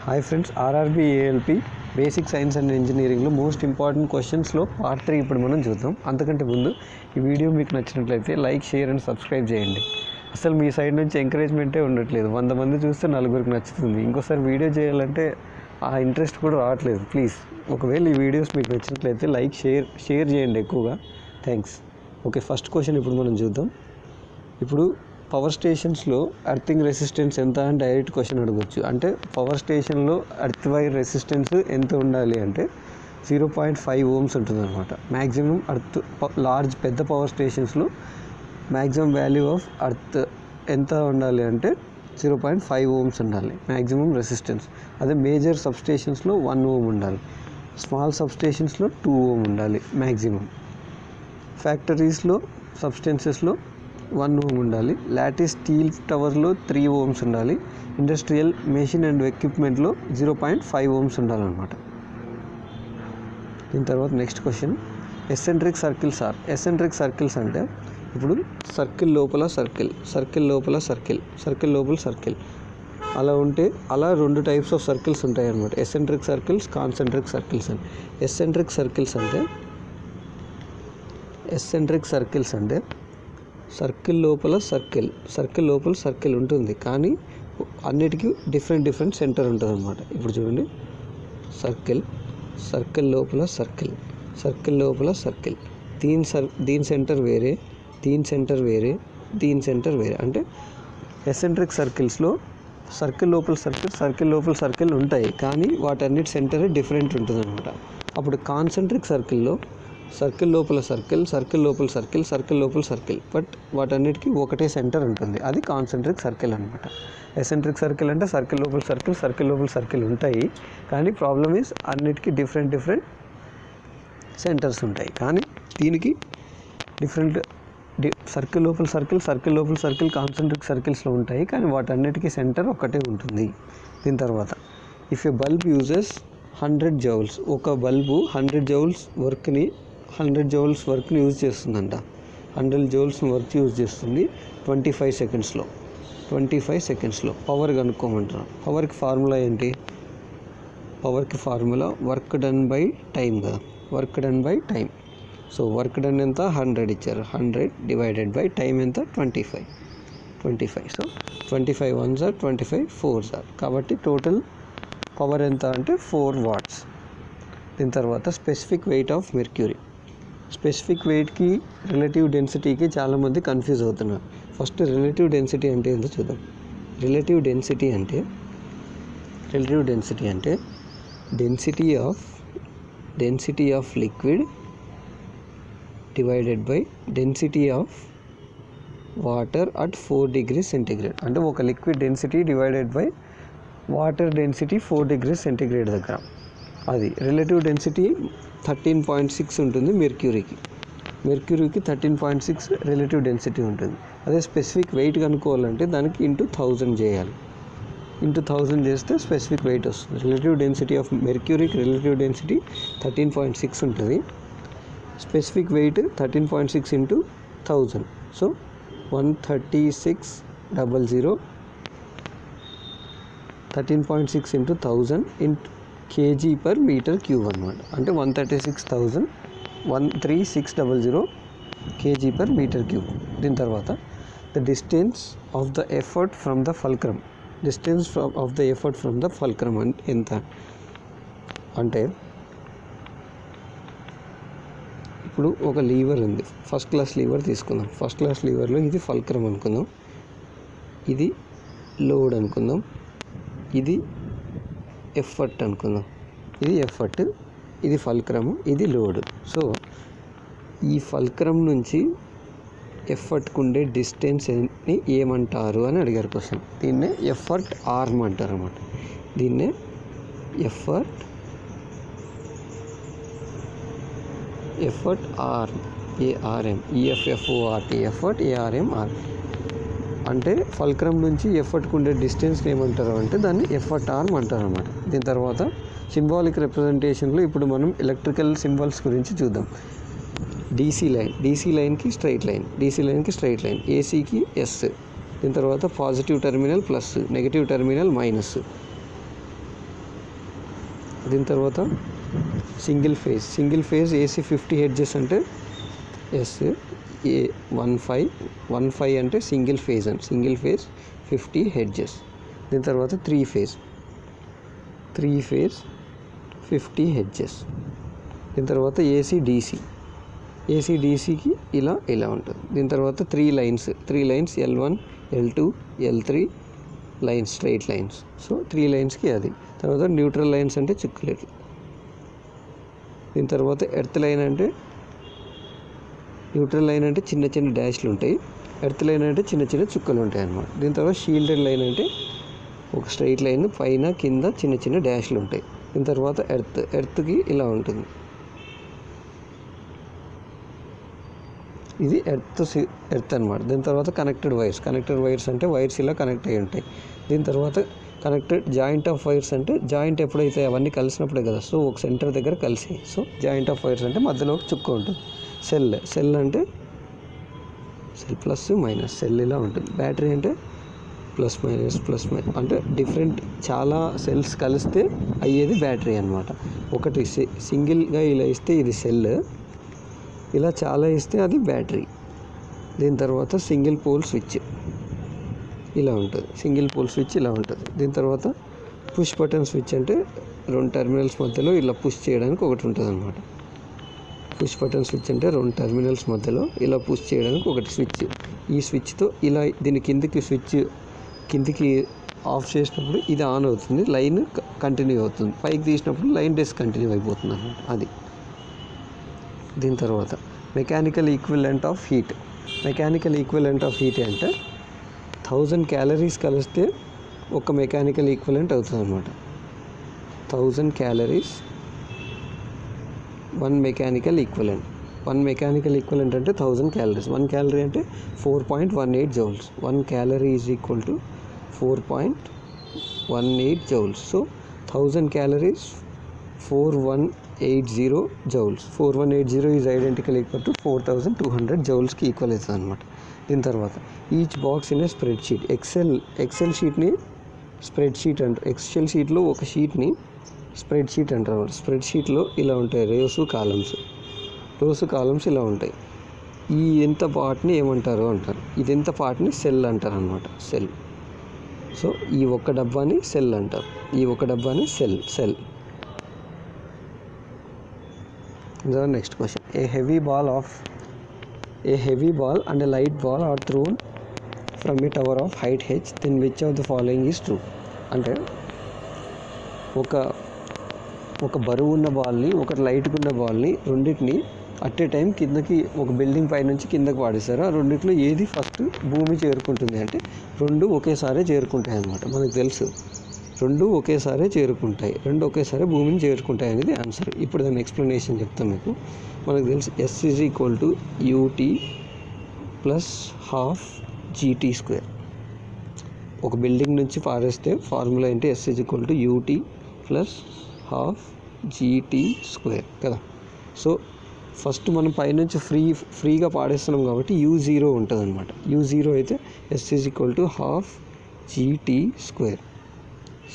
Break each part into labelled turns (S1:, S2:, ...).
S1: Hi friends, RRB ALP basic science and ఇంజనీరింగ్లో most important క్వశ్చన్స్లో part 3 ఇప్పుడు మనం చూద్దాం. అంతకంటే ముందు ఈ వీడియో మీకు నచ్చినట్లయితే లైక్, షేర్ అండ్ సబ్స్క్రైబ్ చేయండి. అసలు మీ సైడ్ నుంచి ఎంకరేజ్మెంటే ఉండట్లేదు. 100 మంది చూస్తే 4కి నచ్చుతుంది. ఇంకోసారి వీడియో చేయాలంటే ఆ ఇంట్రెస్ట్ కూడా రావట్లేదు. ప్లీజ్ ఒకవేళ ఈ వీడియోస్ మీకు నచ్చినట్లయితే లైక్, షేర్ చేయండి ఎక్కువగా. థ్యాంక్స్. ఓకే, ఫస్ట్ క్వశ్చన్ ఇప్పుడు మనం చూద్దాం. ఇప్పుడు పవర్ స్టేషన్స్లో ఎర్తింగ్ రెసిస్టెన్స్ ఎంత అని డైరెక్ట్ క్వశ్చన్ అడగచ్చు. అంటే పవర్ స్టేషన్లో ఎర్త్ వైర్ రెసిస్టెన్స్ ఎంత ఉండాలి అంటే 0.5 ohms ఉంటుంది అనమాట. మ్యాక్సిమం పెద్ద పవర్ స్టేషన్స్లో మ్యాక్సిమం వాల్యూ ఆఫ్ ఎర్త్ ఎంత ఉండాలి అంటే 0.5 ohms ఉండాలి మ్యాక్సిమం రెసిస్టెన్స్. అదే మేజర్ సబ్స్టేషన్స్లో 1 ohm ఉండాలి. స్మాల్ సబ్స్టేషన్స్లో 2 ohm ఉండాలి మ్యాక్సిమం. ఫ్యాక్టరీస్లో సబ్స్టెన్సెస్లో 1 ohm ఉండాలి. లాటిస్ స్టీల్ టవర్లో 3 ohms ఉండాలి. ఇండస్ట్రియల్ మెషిన్ అండ్ ఎక్విప్మెంట్లో 0.5 ohms ఉండాలన్నమాట. దీని తర్వాత next question, eccentric circles are. Eccentric circles అంటే ఇప్పుడు సర్కిల్ లోపల సర్కిల్ అలా ఉంటే అలా 2 టైప్స్ ఆఫ్ సర్కిల్స్ ఉంటాయి అన్నమాట. ఎసెంట్రిక్ సర్కిల్స్, కాన్సెంట్రిక్ సర్కిల్స్ అని. ఎసెంట్రిక్ సర్కిల్స్ అంటే సర్కిల్ లోపల సర్కిల్ ఉంటుంది, కానీ అన్నిటికీ డిఫరెంట్ సెంటర్ ఉంటుంది అనమాట. ఇప్పుడు చూడండి, సర్కిల్ లోపల సర్కిల్ దీని సెంటర్ వేరే, దీని సెంటర్ వేరే. అంటే ఎసెంట్రిక్ సర్కిల్స్లో సర్కిల్ లోపల సర్కిల్ ఉంటాయి, కానీ వాటన్నిటి సెంటర్ డిఫరెంట్ ఉంటుంది అనమాట. అప్పుడు కాన్సెంట్రిక్ సర్కిల్లో సర్కిల్ లోపల సర్కిల్ బట్ వాటన్నిటికీ ఒకటే సెంటర్ ఉంటుంది. అది కాన్సెంట్రిక్ సర్కిల్ అనమాట. ఎసెంట్రిక్ సర్కిల్ అంటే సర్కిల్ లోపల సర్కిల్ ఉంటాయి, కానీ ప్రాబ్లమ్ ఈజ్ అన్నిటికీ డిఫరెంట్ సెంటర్స్ ఉంటాయి. కానీ దీనికి డిఫరెంట్ సర్కిల్ లోపల సర్కిల్ కాన్సెంట్రిక్ సర్కిల్స్లో ఉంటాయి, కానీ వాటన్నిటికీ సెంటర్ ఒకటే ఉంటుంది. దీని తర్వాత, if A bulb uses 100 joules, ఒక బల్బు 100 joules వర్క్ని యూజ్ చేస్తుందంట. 100 joules వర్క్ యూజ్ చేస్తుంది 25 సెకండ్స్లో. పవర్ కనుక్కోమంటారు. పవర్కి ఫార్ములా ఏంటి? పవర్కి formula work done by time కదా. సో వర్క్ డన్ ఎంత? 100 ఇచ్చారు. 100 డివైడెడ్ బై టైం ఎంత? 25. So 25 1s are 25 4s are. కాబట్టి టోటల్ పవర్ ఎంత అంటే 4 watts. దీని తర్వాత specific weight of mercury. Specific వెయిట్కి రిలేటివ్ డెన్సిటీకి చాలామంది కన్ఫ్యూజ్ అవుతున్నారు. ఫస్ట్ రిలేటివ్ డెన్సిటీ అంటే ఏంటో చూద్దాం. రిలేటివ్ డెన్సిటీ అంటే density of liquid divided by density of water at 4 degrees centigrade. అంటే ఒక liquid density divided by water density 4 degrees centigrade దగ్గర. అది రిలేటివ్ డెన్సిటీ 13.6 ఉంటుంది మెర్క్యూరీకి 13.6 రిలేటివ్ డెన్సిటీ ఉంటుంది. అదే స్పెసిఫిక్ వెయిట్ కనుక్కోవాలంటే దానికి ఇంటూ 1000 చేయాలి. ఇంటూ 1000 చేస్తే స్పెసిఫిక్ వెయిట్ వస్తుంది. రిలేటివ్ డెన్సిటీ ఆఫ్ మెర్క్యూరీకి రిలేటివ్ డెన్సిటీ 13.6 ఉంటుంది. Specific weight 13.6 into 1000. So 13600. 13.6 into 1000 into kg/m³ అనమాట. అంటే 13600 kg/m³. దీని తర్వాత the distance of the effort from the fulcrum. ఎంత అంటే ఇప్పుడు ఒక లీవర్ ఉంది. ఫస్ట్ క్లాస్ లీవర్ తీసుకుందాం. ఫస్ట్ క్లాస్ లీవర్లో ఇది ఫల్క్రమ్ అనుకుందాం, ఇది లోడ్ అనుకుందాం, ఇది ఎఫర్ట్ అనుకుందాం. ఇది ఎఫర్ట్, ఇది ఫల్క్రమ్, ఇది లోడ్. సో ఈ ఫల్క్రమ్ నుంచి ఎఫర్ట్కు ఉండే డిస్టెన్స్ని ఏమంటారు అని అడిగారు క్వశ్చన్. దీన్నే ఎఫర్ట్ ఆర్మ్ అంటారు అన్నమాట. దీన్నే effort arm, ARM, EFFORT, effort ARM. అంటే ఫల్క్రమ్ నుంచి ఎఫర్ట్కు ఉండే డిస్టెన్స్ని ఏమంటారు అంటే దాన్ని ఎఫర్ట్ ఆర్మ్ అంటారు అన్నమాట. దీని తర్వాత సింబాలిక్ రిప్రజెంటేషన్లో ఇప్పుడు మనం ఎలక్ట్రికల్ సింబల్స్ గురించి చూద్దాం. DC లైన్కి స్ట్రైట్ లైన్, ఏసీకి ఎస్. దీని తర్వాత positive terminal plus, negative terminal minus. దీని తర్వాత సింగిల్ ఫేజ్ ఏసీ 50 హెర్ట్జ్ అంటే ఎస్ ఏ 15 అంటే సింగిల్ ఫేజ్ 50 హెర్ట్జ్. దీని తర్వాత త్రీ ఫేజ్ 50 హెర్ట్జ్. దీని తర్వాత ఏసీ డీసీకి ఇలా ఉంటుంది. దీని తర్వాత three lines L1 L2 L3 lines, straight lines. So 3 లైన్స్కి అది. తర్వాత న్యూట్రల్ లైన్స్ అంటే చుక్కలు. దీని తర్వాత ఎర్త్ లైన్ అంటే, న్యూట్రల్ లైన్ అంటే చిన్న చిన్న డాష్లు ఉంటాయి, ఎర్త్ లైన్ అంటే చిన్న చిన్న చుక్కలు ఉంటాయి అన్నమాట. దీని తర్వాత షీల్డెడ్ లైన్ అంటే ఒక స్ట్రైట్ లైన్, పైన కింద చిన్న చిన్న డాష్లు ఉంటాయి. దీని తర్వాత ఎర్త్కి ఇలా ఉంటుంది. ఇది ఎర్త్ అనమాట. దీని తర్వాత కనెక్టెడ్ వైర్స్ అంటే వైర్స్ ఇలా కనెక్ట్ అయ్యి ఉంటాయి. దీని తర్వాత కనెక్టెడ్ జాయింట్ ఆఫ్ వైర్స్ అంటే జాయింట్ ఎప్పుడైతే అవన్నీ కలిసినప్పుడే కదా, సో ఒక సెంటర్ దగ్గర కలిసి, సో జాయింట్ ఆఫ్ వైర్స్ అంటే మధ్యలో ఒక చుక్క ఉంటుంది. సెల్ అంటే సెల్ ప్లస్ మైనస్, సెల్ ఇలా ఉంటుంది. బ్యాటరీ అంటే ప్లస్ మైనస్ అంటే డిఫరెంట్ చాలా సెల్స్ కలిస్తే అయ్యేది బ్యాటరీ అనమాట. ఒకటి సింగిల్గా ఇలా ఇస్తే ఇది సెల్, ఇలా చాలా ఇస్తే అది బ్యాటరీ. దీని తర్వాత సింగిల్ పోల్ స్విచ్ ఇలా ఉంటుంది. దీని తర్వాత పుష్ బటన్ స్విచ్ అంటే 2 టెర్మినల్స్ మధ్యలో ఇలా పుష్ చేయడానికి ఒకటి ఉంటుంది అనమాట. పుష్ బటన్ స్విచ్ అంటే 2 టెర్మినల్స్ మధ్యలో ఇలా పుష్ చేయడానికి ఒకటి స్విచ్. ఈ స్విచ్తో ఇలా దీని కిందికి ఆఫ్ చేసినప్పుడు ఇది ఆన్ అవుతుంది, లైన్ కంటిన్యూ అవుతుంది. పైకి తీసినప్పుడు లైన్ డిస్కంటిన్యూ అయిపోతుంది అనమాట. అది. దీని తర్వాత మెకానికల్ ఈక్వివలెంట్ ఆఫ్ హీట్ అంటే 1000 క్యాలరీస్ కలిస్తే ఒక మెకానికల్ ఈక్వివలెంట్ అవుతుంది అనమాట. 1000 calories 1 mechanical equivalent. 1 mechanical equivalent అంటే 1000 క్యాలరీస్. 1 క్యాలరీ అంటే 4.18 joules. 1 calorie is equal to 4.18 joules. So 1000 calories 4180 joules. 4180 is identical equal to 4200 జౌల్స్కి ఈక్వల్ అవుతుంది అనమాట. దీని తర్వాత each box in a spread sheet. Excel షీట్ని స్ప్రెడ్ షీట్ అంటారు. ఎక్సెల్ షీట్లో ఒక షీట్ని స్ప్రెడ్ షీట్ అంటారు. స్ప్రెడ్ షీట్లో ఇలా ఉంటాయి రోస్ కాలమ్స్ ఇలా ఉంటాయి. ఈ ఎంత పార్ట్ని ఏమంటారు అంటారు, ఇది ఎంత పార్ట్ని సెల్ అంటారు అనమాట. సెల్. సో ఈ ఒక్క డబ్బాని సెల్ అంటారు, ఈ ఒక డబ్బాని cell. The next question. A heavy ball and a light ball are thrown from a tower of height h, then which of the following is true? అంటే ఒక బరువు ఉన్న బాల్ని, ఒక లైట్గా ఉన్న బాల్ని, రెండింటిని అట్ ఏ టైం కిందకి ఒక బిల్డింగ్ పై నుంచి కిందకి పాడేస్తారు. ఆ రెండిట్లో ఏది ఫస్ట్ భూమి చేరుకుంటుంది అంటే 2 ఒకేసారి చేరుకుంటాయి అన్నమాట. మనకు తెలుసు 2 ఒకేసారి చేరుకుంటాయి, 2 ఒకేసారి భూమిని చేరుకుంటాయి అనేది ఆన్సర్. ఇప్పుడు దాని ఎక్స్ప్లెనేషన్ చెప్తాం మీకు. మనకు తెలుసు S is equal to UT plus ½ GT². ఒక బిల్డింగ్ నుంచి పారేస్తే ఫార్ములా ఏంటి? S is equal to UT plus ½ GT² కదా. సో ఫస్ట్ మనం పైనుంచి ఫ్రీగా పాడేస్తున్నాం కాబట్టి U0 ఉంటుంది అనమాట. U0 అయితే S is equal to ½ GT².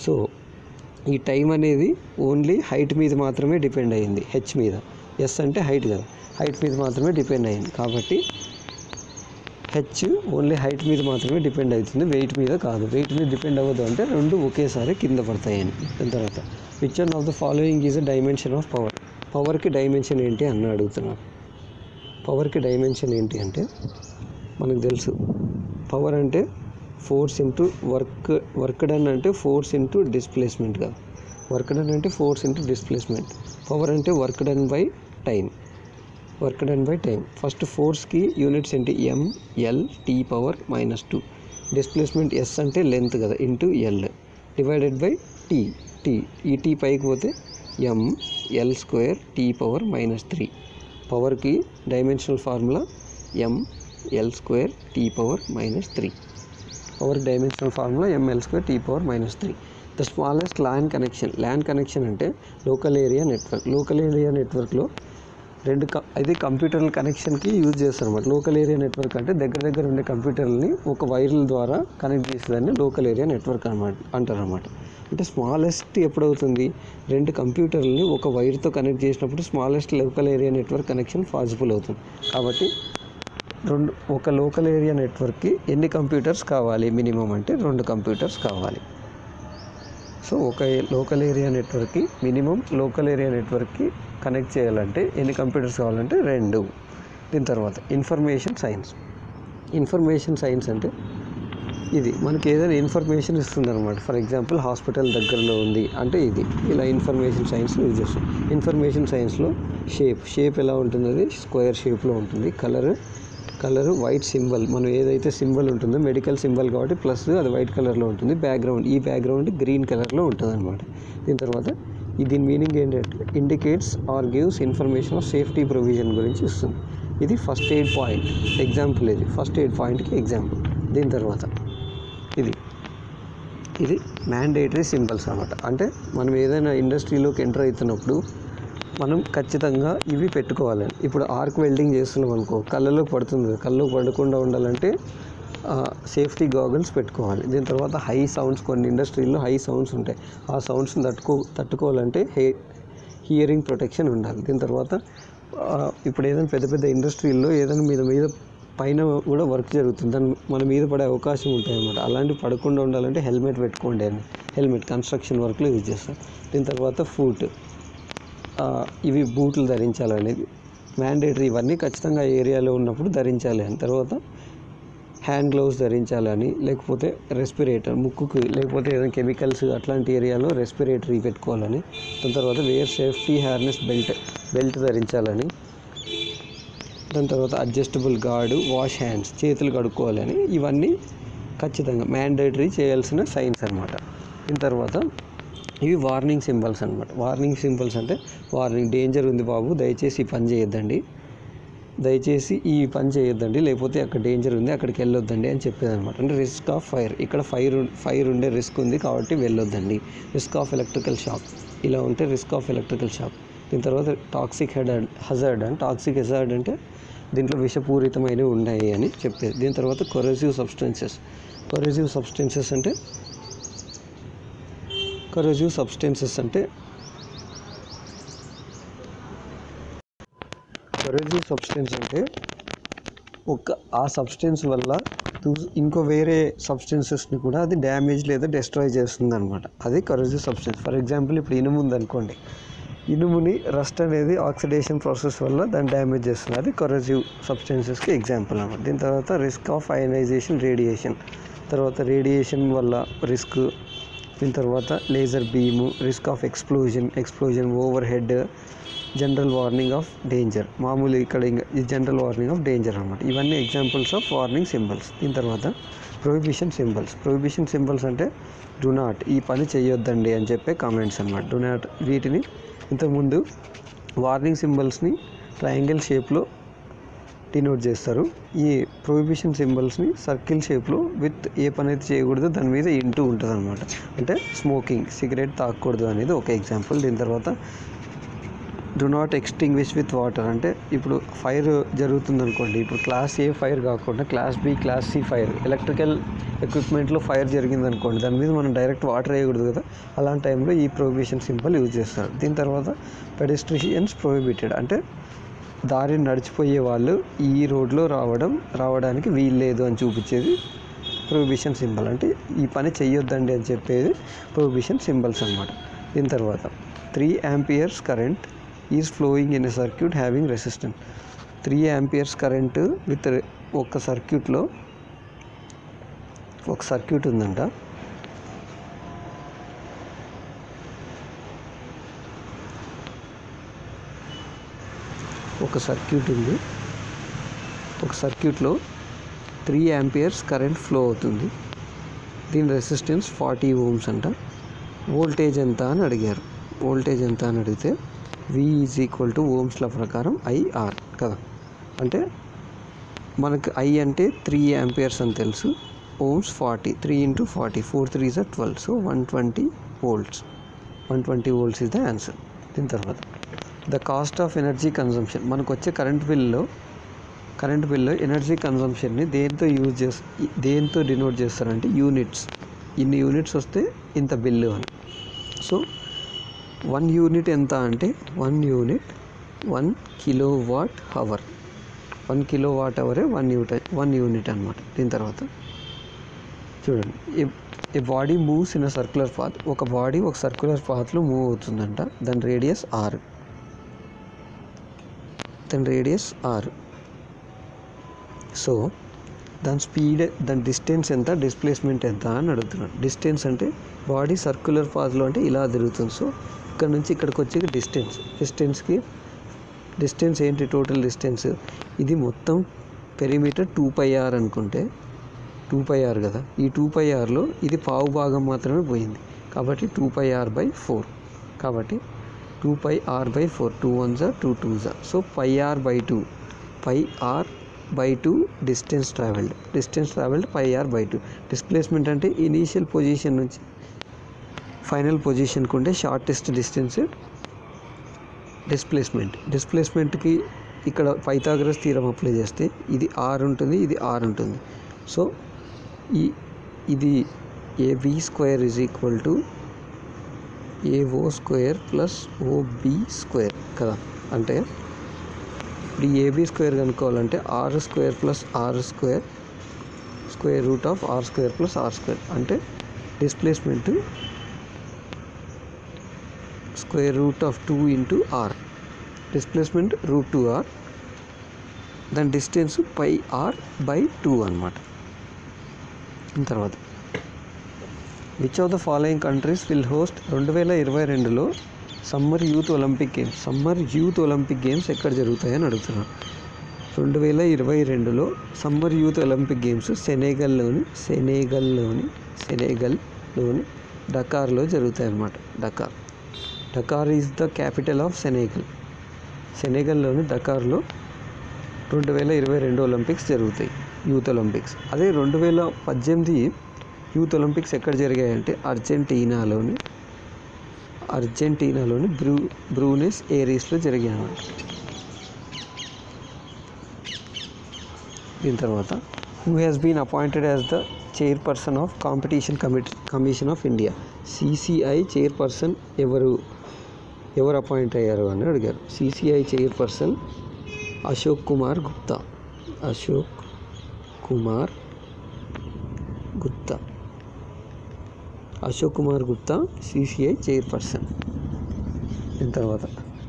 S1: So ఈ టైం అనేది ఓన్లీ హైట్ మీద మాత్రమే డిపెండ్ అయ్యింది, హెచ్ మీద. ఎస్ అంటే హైట్ కదా, హైట్ మీద మాత్రమే డిపెండ్ అయ్యింది. కాబట్టి హెచ్ ఓన్లీ హైట్ మీద మాత్రమే డిపెండ్ అవుతుంది, వెయిట్ మీద కాదు. వెయిట్ మీద డిపెండ్ అవ్వదు అంటే 2 ఒకేసారి కింద పడతాయని. దాని తర్వాత which one of the following is a dimension of power. పవర్కి డైమెన్షన్ ఏంటి అని అడుగుతున్నారు. పవర్కి డైమెన్షన్ ఏంటి అంటే మనకు తెలుసు, పవర్ అంటే ఫోర్స్ ఇంటూ వర్క్ డన్ అంటే ఫోర్స్ ఇంటూ డిస్ప్లేస్మెంట్ కదా. వర్క్ డన్ అంటే ఫోర్స్ ఇంటూ డిస్ప్లేస్మెంట్. పవర్ అంటే work done by time. First ఫోర్స్కి యూనిట్స్ ఏంటి? ML/T⁻². డిస్ప్లేస్మెంట్ S అంటే లెంత్ కదా, into L divided by T. ఈ T పైకి పోతే ML²T⁻³ పవర్కి dimensional formula ML²T⁻³ power dimensional formula ML²T⁻³ the smallest LAN connection అంటే లోకల్ ఏరియా నెట్వర్క్లో ఇది కంప్యూటర్ల కనెక్షన్కి యూజ్ చేస్తారు అన్నమాట. లోకల్ ఏరియా నెట్వర్క్ అంటే దగ్గర ఉండే కంప్యూటర్ని ఒక వైర్ల ద్వారా కనెక్ట్ చేసేదాన్ని లోకల్ ఏరియా నెట్వర్క్ అంటారు అన్నమాట. అంటే స్మాలెస్ట్ ఎప్పుడవుతుంది, 2 కంప్యూటర్లని ఒక వైర్తో కనెక్ట్ చేసినప్పుడు smallest local area network connection possible అవుతుంది. కాబట్టి ఒక లోకల్ ఏరియా నెట్వర్క్కి ఎన్ని కంప్యూటర్స్ కావాలి, మినిమం అంటే 2 కంప్యూటర్స్ కావాలి. సో ఒక లోకల్ ఏరియా నెట్వర్క్కి మినిమం లోకల్ ఏరియా నెట్వర్క్కి కనెక్ట్ చేయాలంటే ఎన్ని కంప్యూటర్స్ కావాలంటే 2. దీని తర్వాత ఇన్ఫర్మేషన్ సైన్స్ అంటే ఇది మనకి ఏదైనా ఇన్ఫర్మేషన్ ఇస్తుంది అనమాట. ఫర్ ఎగ్జాంపుల్ హాస్పిటల్ దగ్గరలో ఉంది అంటే ఇది ఇలా ఇన్ఫర్మేషన్ సైన్స్ యూజ్ చేస్తాం. ఇన్ఫర్మేషన్ సైన్స్లో షేప్ ఎలా ఉంటుంది, అది స్క్వేర్ షేప్లో ఉంటుంది. కలరు వైట్ సింబల్, మనం ఏదైతే సింబల్ ఉంటుందో మెడికల్ సింబల్ కాబట్టి ప్లస్ అది వైట్ కలర్లో ఉంటుంది. బ్యాక్గ్రౌండ్ గ్రీన్ కలర్లో ఉంటుంది అనమాట. దీని తర్వాత దీని మీనింగ్ ఏంటంటే indicates or gives information of safety provision గురించి ఇస్తుంది. ఇది ఫస్ట్ ఎయిడ్ పాయింట్ ఎగ్జాంపుల్, ఇది ఫస్ట్ ఎయిడ్ పాయింట్కి ఎగ్జాంపుల్. దీని తర్వాత ఇది మ్యాండేటరీ సింబల్స్ అన్నమాట. అంటే మనం ఏదైనా ఇండస్ట్రీలోకి ఎంటర్ అవుతున్నప్పుడు మనం ఖచ్చితంగా ఇవి పెట్టుకోవాలని. ఇప్పుడు ఆర్క్ వెల్డింగ్ చేస్తున్నాం అనుకో, కళ్ళలో పడుతుంది, కళ్ళలో పడకుండా ఉండాలంటే సేఫ్టీ గాగల్స్ పెట్టుకోవాలి. దీని తర్వాత హై సౌండ్స్, కొన్ని ఇండస్ట్రీల్లో హై సౌండ్స్ ఉంటాయి, ఆ సౌండ్స్ని తట్టుకోవాలంటే హియరింగ్ ప్రొటెక్షన్ ఉండాలి. దీని తర్వాత ఇప్పుడు ఏదైనా పెద్ద ఇండస్ట్రీల్లో ఏదైనా మీద పైన కూడా వర్క్ జరుగుతుంది, దాన్ని మన మీద పడే అవకాశం ఉంటాయి అన్నమాట. అలాంటివి పడకుండా ఉండాలంటే హెల్మెట్ పెట్టుకోండి అని, హెల్మెట్ కన్స్ట్రక్షన్ వర్క్లో యూజ్ చేస్తాం. దీని తర్వాత ఇవి బూట్లు ధరించాలనేది మ్యాండేటరీ, ఇవన్నీ ఖచ్చితంగా ఏరియాలో ఉన్నప్పుడు ధరించాలి అని. తర్వాత హ్యాండ్ గ్లౌస్ ధరించాలని, లేకపోతే రెస్పిరేటర్ ముక్కుకి, లేకపోతే ఏదైనా కెమికల్స్ అట్లాంటి ఏరియాలో రెస్పిరేటరీ పెట్టుకోవాలని. దాని తర్వాత వేర్ సేఫ్టీ హార్నెస్ బెల్ట్ ధరించాలని. దాని తర్వాత అడ్జస్టబుల్ గార్డు, వాష్ హ్యాండ్స్, చేతులు కడుక్కోవాలని. ఇవన్నీ ఖచ్చితంగా మ్యాండేటరీ చేయాల్సిన సైన్స్ అనమాట. దీని తర్వాత ఇవి వార్నింగ్ సింబల్స్ అనమాట. వార్నింగ్ సింబల్స్ అంటే వార్నింగ్, డేంజర్ ఉంది బాబు, దయచేసి ఈ పని చేయొద్దండి, లేకపోతే అక్కడ డేంజర్ ఉంది, అక్కడికి వెళ్ళొద్దండి అని చెప్పేదన్నమాట. అంటే రిస్క్ ఆఫ్ ఫైర్, ఇక్కడ ఫైర్ ఉండే రిస్క్ ఉంది కాబట్టి వెళ్ళొద్దండి. రిస్క్ ఆఫ్ ఎలక్ట్రికల్ షాక్, ఇలా ఉంటే రిస్క్ ఆఫ్ ఎలక్ట్రికల్ షాక్. దీని తర్వాత టాక్సిక్ హజార్డ్ అంటే దీంట్లో విషపూరితమైనవి ఉన్నాయి అని చెప్పేది. దీని తర్వాత కొరోసివ్ సబ్స్టెన్సెస్ అంటే ఆ సబ్స్టెన్స్ వల్ల ఇంకో వేరే సబ్స్టెన్సెస్ని కూడా అది డ్యామేజ్ లేదా డెస్ట్రాయ్ చేస్తుంది అనమాట. అది కరోసివ్ సబ్స్టెన్స్. ఫర్ ఎగ్జాంపుల్ ఇప్పుడు ఇనుము ఉందనుకోండి, ఇనుముని రస్ట్ అనేది ఆక్సిడేషన్ ప్రాసెస్ వల్ల దాన్ని డ్యామేజ్ చేస్తుంది, అది కరోసివ్ సబ్స్టెన్సెస్కి ఎగ్జాంపుల్ అన్నమాట. దీని తర్వాత రిస్క్ ఆఫ్ అయనైజేషన్, రేడియేషన్ వల్ల రిస్క్. దీని తర్వాత laser beam, risk of explosion, over head, general warning of danger, మామూలు ఇక్కడ ఈ జనరల్ వార్నింగ్ ఆఫ్ డేంజర్ అనమాట. ఇవన్నీ ఎగ్జాంపుల్స్ ఆఫ్ వార్నింగ్ సింబల్స్. దీని తర్వాత ప్రొహిబిషన్ సింబల్స్ అంటే డు నాట్, ఈ పని చేయొద్దండి అని చెప్పే కామెంట్స్ అనమాట. డు నాట్, వీటిని ఇంతకుముందు వార్నింగ్ సింబల్స్ని ట్రయాంగిల్ షేప్లో డినోట్ చేస్తారు. ఈ ప్రొహిబిషన్ సింబల్స్ని సర్కిల్ షేప్లో విత్ ఏ పని అయితే చేయకూడదు దాని మీద ఇంటూ ఉంటుంది అనమాట. అంటే స్మోకింగ్, సిగరెట్ తాగకూడదు అనేది ఒక ఎగ్జాంపుల్. దీని తర్వాత do not extinguish with water, అంటే ఇప్పుడు ఫైర్ జరుగుతుంది అనుకోండి, ఇప్పుడు క్లాస్ ఏ ఫైర్ కాకుండా class B, class C fire, electrical ఎక్విప్మెంట్లో ఫైర్ జరిగింది అనుకోండి, దాని మీద మనం డైరెక్ట్ వాటర్ వేయకూడదు కదా, అలాంటి టైంలో ఈ ప్రొహిబిషన్ సింబల్ యూజ్ చేస్తారు. దీని తర్వాత పెడెస్ట్రియన్స్ ప్రొహిబిటెడ్, అంటే దారిని నడిచిపోయే వాళ్ళు ఈ రోడ్లో రావడానికి వీల్లేదు అని చూపించేది ప్రొహిబిషన్ సింబల్. అంటే ఈ పని చెయ్యొద్దండి అని చెప్పేది ప్రొహిబిషన్ సింబల్స్ అనమాట. దీని తర్వాత 3 amperes current is flowing in a circuit having resistance. 3 amperes current with ఒక సర్క్యూట్ ఉందంట. ఒక సర్క్యూట్లో 3 amperes కరెంట్ ఫ్లో అవుతుంది. దీని రెసిస్టెన్స్ 40 ohms అంట. వోల్టేజ్ ఎంత అని అడిగారు. వోల్టేజ్ ఎంత అని అడిగితే V ఈజ్ ఈక్వల్ టు ఓమ్స్ల ప్రకారం IR కదా. అంటే మనకు I అంటే 3 amperes అని తెలుసు, ohms 40, 3 × 40, 4 3s are 12, so 120 volts. 120 volts is the answer. దీని తర్వాత the cost of energy consumption, మనకు వచ్చే కరెంట్ బిల్లో ఎనర్జీ కన్జంప్షన్ని దేంతో డినోట్ చేస్తారంటే యూనిట్స్. ఇన్ని యూనిట్స్ వస్తే ఇంత బిల్లు అని. సో 1 యూనిట్ ఎంత అంటే 1 యూనిట్ 1 కిలోవాట్ అవర్. 1 కిలోవాట్ అవరే 1 యూనిట్ అనమాట. దీని తర్వాత చూడండి, a body moves in a circular path. ఒక బాడీ ఒక సర్క్యులర్ పాత్లో మూవ్ అవుతుందంట. దాని రేడియస్ r. సో దాని స్పీడ్, దాని డిస్టెన్స్ ఎంత, డిస్ప్లేస్మెంట్ ఎంత అని అడుగుతున్నాడు. డిస్టెన్స్ అంటే బాడీ సర్క్యులర్ పాత్లో అంటే ఇలా తిరుగుతుంది. సో ఇక్కడ నుంచి ఇక్కడికి వచ్చి డిస్టెన్స్ ఏంటి, టోటల్ డిస్టెన్స్ ఇది మొత్తం పెరిమీటర్ 2πr అనుకుంటే 2πr కదా. ఈ 2πrలో ఇది పావు భాగం మాత్రమే పోయింది కాబట్టి 2πr/4. కాబట్టి 2πr/4, 2 1s 2 2s. So πr/2 distance travelled πr/2. Displacement అంటే ఇనీషియల్ పొజిషన్ నుంచి ఫైనల్ పొజిషన్కి ఉండే షార్టెస్ట్ డిస్టెన్స్ డిస్ప్లేస్మెంట్కి ఇక్కడ పైథాగరస్ థీరం అప్లై చేస్తే ఇది r ఉంటుంది, ఇది r ఉంటుంది. సో ఇది AB² = AO² + OB² కదా. అంటే ఇప్పుడు ఈ AB² కనుక్కోవాలంటే r² + r² √r² + r². అంటే డిస్ప్లేస్మెంట్ √2 × r, డిస్ప్లేస్మెంట్ √2r, దాని డిస్టెన్స్ πr/2 అనమాట. తర్వాత which of the following countries will host 2022లో సమ్మర్ యూత్ ఒలింపిక్ గేమ్స్ ఎక్కడ జరుగుతాయని అడుగుతున్నాను. 2022లో సమ్మర్ యూత్ ఒలింపిక్ గేమ్స్ సెనెగల్లోని డకార్లో జరుగుతాయి అన్నమాట. Dakar is the capital of సెనెగల్లోని డకార్లో 2022 ఒలింపిక్స్ జరుగుతాయి, యూత్ ఒలింపిక్స్. అదే 2018 యూత్ ఒలింపిక్స్ ఎక్కడ జరిగాయంటే అర్జెంటీనాలోని బ్రూనెస్ ఏరీస్లో జరిగాయి అన్నమాట. దీని తర్వాత who has been appointed as the chairperson of competition commission of India. CCI chairperson ఎవరు అపాయింట్ అయ్యారు అని అడిగారు. CCI chairperson Ashok Kumar Gupta CCI chairperson. దీని తర్వాత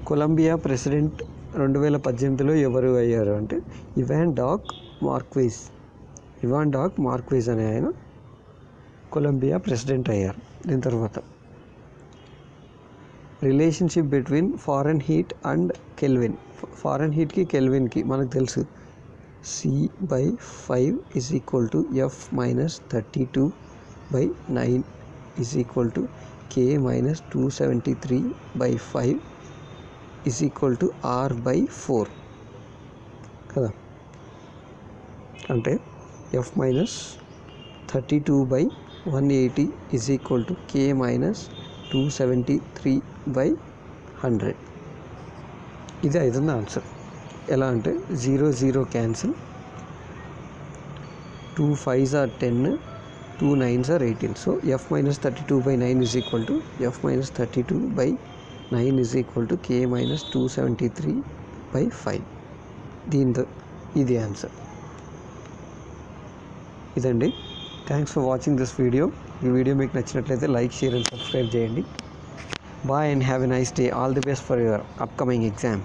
S1: కొలంబియా ప్రెసిడెంట్ 2018లో ఎవరు అయ్యారు అంటే ఇవాన్ డాక్ మార్క్వేజ్ అనే ఆయన కొలంబియా ప్రెసిడెంట్ అయ్యారు. దీని తర్వాత relationship between Fahrenheit and Kelvin. ఫారెన్ హీట్కి కెల్విన్కి మనకు తెలుసు C/5 = F - 32/9 = K - 273/5 = R/4 కదా. అంటే F - 32/180 = K - 273/100. ఇది అవుతుంది ఆన్సర్. ఎలా అంటే 0 0 cancel, 2 5s are 10, 2 9s are 18. So F - 32/9 = F - 32/9 = K - 273/5. ఇది ఆన్సర్. ఇదండి. Thanks for watching this video. ఈ వీడియో మీకు నచ్చినట్లయితే లైక్, షేర్ అండ్ సబ్స్క్రైబ్ చేయండి. Bye and have a nice day. All the best for your upcoming exam.